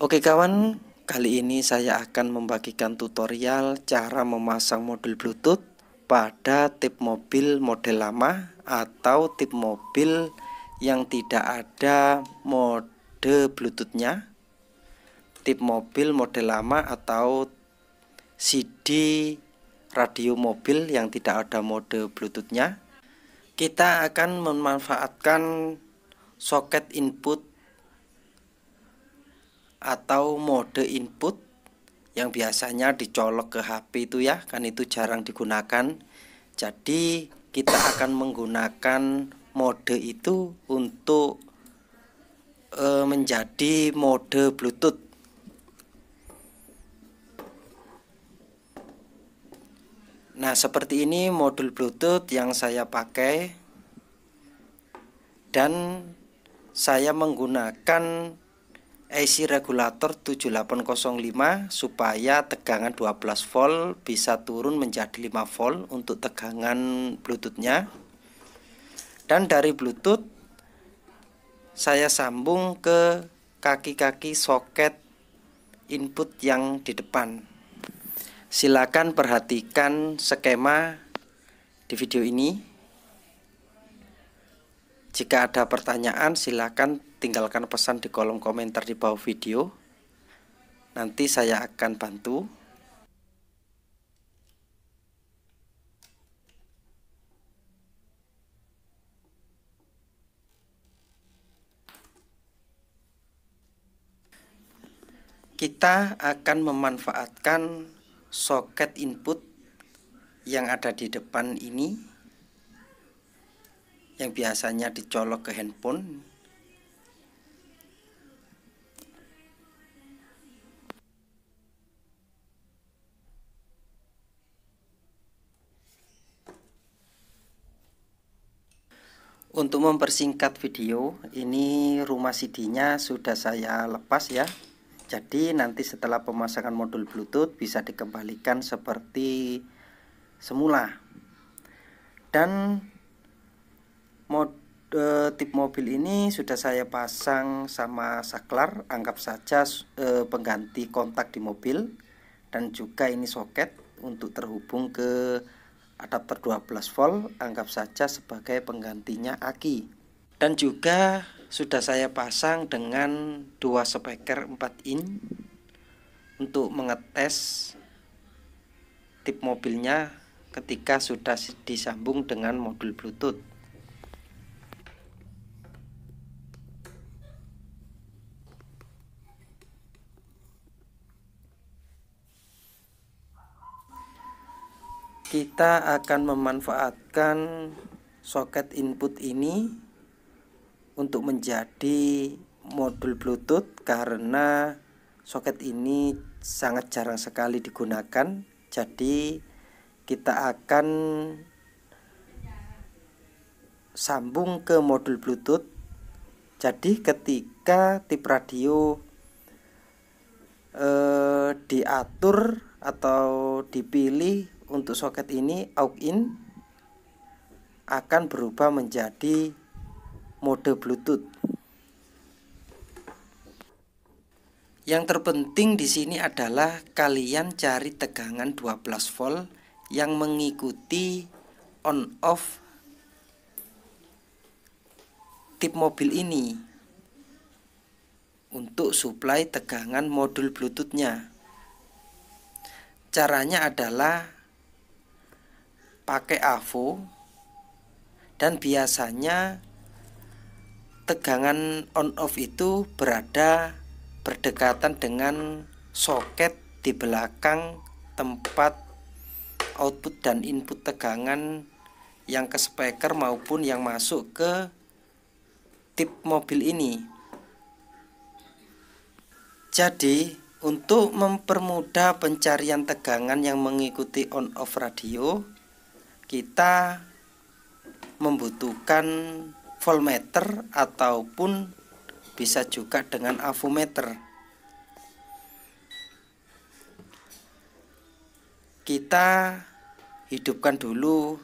Oke kawan, kali ini saya akan membagikan tutorial cara memasang modul Bluetooth pada tip mobil model lama atau tip mobil yang tidak ada mode Bluetoothnya. Tip mobil model lama atau CD radio mobil yang tidak ada mode Bluetoothnya. Kita akan memanfaatkan soket input atau mode input yang biasanya dicolok ke HP itu ya, kan itu jarang digunakan. Jadi kita akan menggunakan mode itu untuk menjadi mode Bluetooth. Nah, seperti ini modul Bluetooth yang saya pakai, dan saya menggunakan AC regulator 7805 supaya tegangan 12 volt bisa turun menjadi 5 volt untuk tegangan Bluetoothnya. Dan dari Bluetooth saya sambung ke kaki-kaki soket input yang di depan. Silakan perhatikan skema di video ini. Jika ada pertanyaan, silakan tinggalkan pesan di kolom komentar di bawah video. Nanti saya akan bantu. Kita akan memanfaatkan soket input yang ada di depan ini, yang biasanya dicolok ke handphone. Untuk mempersingkat video, ini rumah CD-nya sudah saya lepas ya. Jadi nanti setelah pemasangan modul Bluetooth bisa dikembalikan seperti semula. Dan tip mobil ini sudah saya pasang sama saklar, anggap saja pengganti kontak di mobil. Dan juga ini soket untuk terhubung ke adapter 12 volt, anggap saja sebagai penggantinya aki. Dan juga sudah saya pasang dengan dua speaker 4 in untuk mengetes tip mobilnya ketika sudah disambung dengan modul Bluetooth. Kita akan memanfaatkan soket input ini untuk menjadi modul Bluetooth karena soket ini sangat jarang sekali digunakan. Jadi kita akan sambung ke modul Bluetooth. Jadi ketika tip radio diatur atau dipilih untuk soket ini aux in, akan berubah menjadi mode Bluetooth. Yang terpenting di sini adalah kalian cari tegangan 12 volt yang mengikuti on off tip mobil ini untuk suplai tegangan modul Bluetoothnya. Caranya adalah pakai AVO, dan biasanya tegangan on off itu berada berdekatan dengan soket di belakang tempat output dan input tegangan yang ke speaker maupun yang masuk ke tip mobil ini. Jadi untuk mempermudah pencarian tegangan yang mengikuti on off radio, kita membutuhkan voltmeter ataupun bisa juga dengan avometer. Kita hidupkan dulu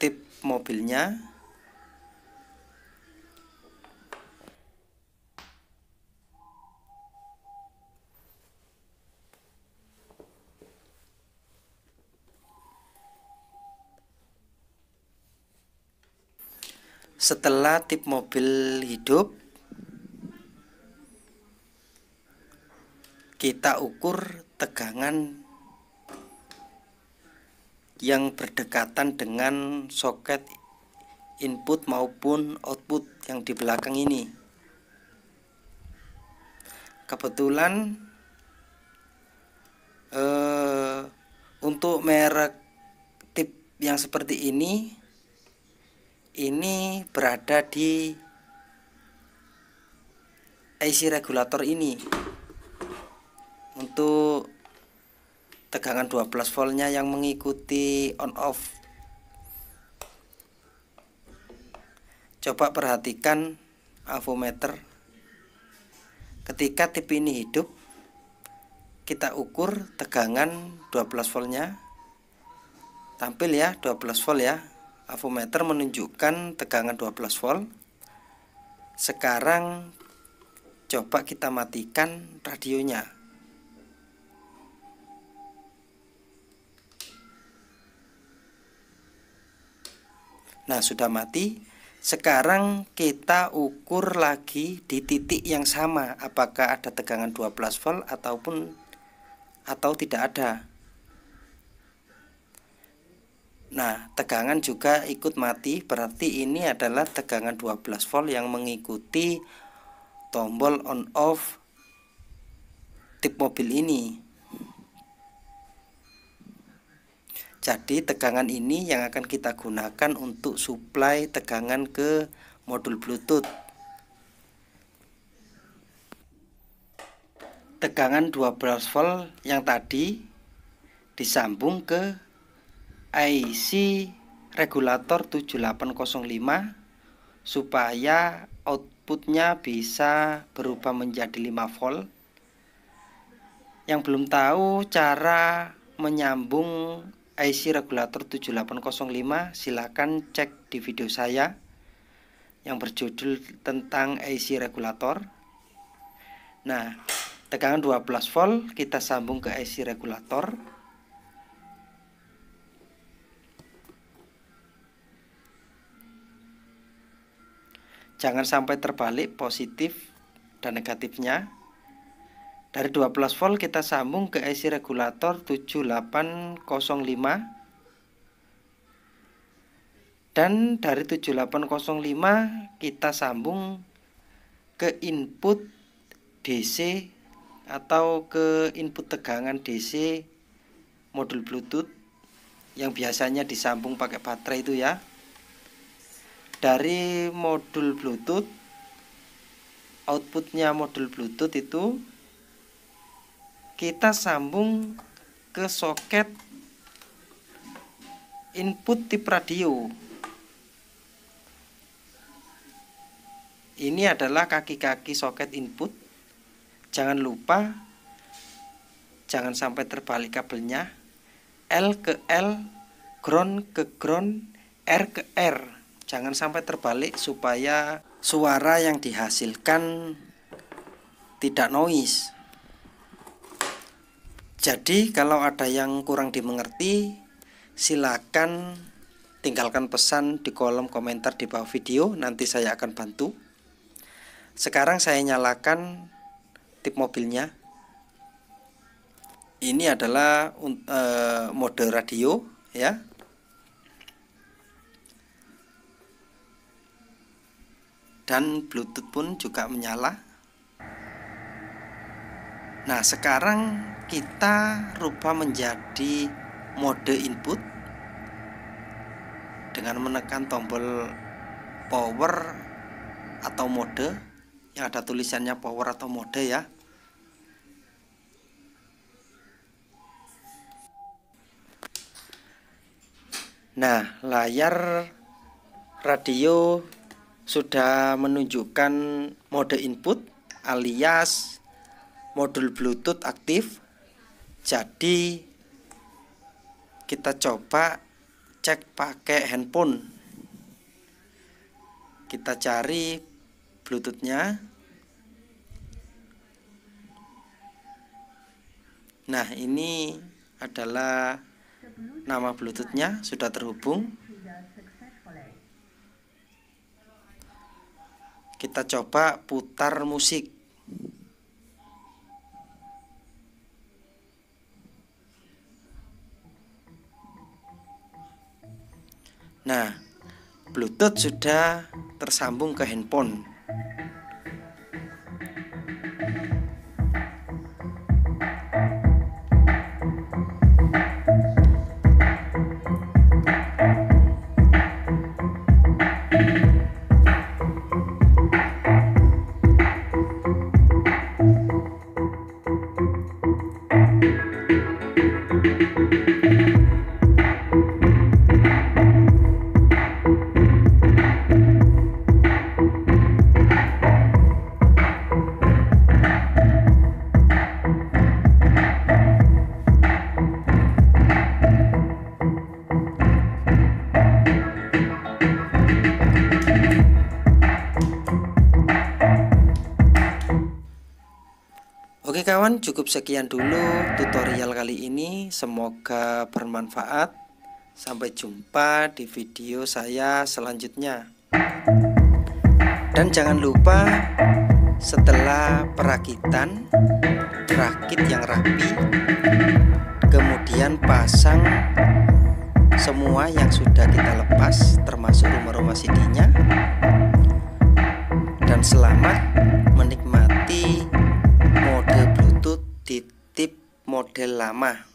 tip mobilnya. Setelah tip mobil hidup, kita ukur tegangan yang berdekatan dengan soket input maupun output yang di belakang ini. Kebetulan untuk merek tip yang seperti ini berada di IC regulator ini. Untuk tegangan 12 voltnya yang mengikuti on off. Coba perhatikan avometer. Ketika tip ini hidup, kita ukur tegangan 12 voltnya. Tampil ya 12 volt ya. Avometer menunjukkan tegangan 12 volt. Sekarang coba kita matikan radionya. Nah, sudah mati. Sekarang kita ukur lagi di titik yang sama, apakah ada tegangan 12 volt atau tidak ada. Nah, tegangan juga ikut mati, berarti ini adalah tegangan 12 volt yang mengikuti tombol on off tip mobil ini. Jadi tegangan ini yang akan kita gunakan untuk suplai tegangan ke modul Bluetooth. Tegangan 12 volt yang tadi disambung ke IC regulator 7805 supaya outputnya bisa berubah menjadi 5 volt. Yang belum tahu cara menyambung IC regulator 7805, silakan cek di video saya yang berjudul tentang IC regulator. Nah, tegangan 12 volt kita sambung ke IC regulator. Jangan sampai terbalik positif dan negatifnya. Dari 12 volt kita sambung ke IC regulator 7805. Dan dari 7805 kita sambung ke input DC atau ke input tegangan DC modul Bluetooth yang biasanya disambung pakai baterai itu ya. Dari modul Bluetooth, outputnya modul Bluetooth itu kita sambung ke soket input tip radio. Ini adalah kaki-kaki soket input. Jangan lupa, jangan sampai terbalik kabelnya. L ke L, ground ke ground, R ke R. Jangan sampai terbalik supaya suara yang dihasilkan tidak noise. Jadi kalau ada yang kurang dimengerti, silakan tinggalkan pesan di kolom komentar di bawah video, nanti saya akan bantu. Sekarang saya nyalakan tip mobilnya. Ini adalah mode radio ya. Dan Bluetooth pun juga menyala. Nah, sekarang kita rubah menjadi mode input dengan menekan tombol power atau mode yang ada tulisannya power atau mode ya. Nah, layar radio sudah menunjukkan mode input alias modul Bluetooth aktif. Jadi kita coba cek pakai handphone. Kita cari Bluetoothnya. Nah, ini adalah nama Bluetoothnya, sudah terhubung. Kita coba putar musik. Nah, Bluetooth sudah tersambung ke handphone. Oke kawan, cukup sekian dulu tutorial kali ini. Semoga bermanfaat. Sampai jumpa di video saya selanjutnya. Dan jangan lupa setelah perakitan, rakit yang rapi, kemudian pasang semua yang sudah kita lepas, termasuk rumah-rumah CD-nya. Dan selamat menikmati mode Bluetooth di tip model lama.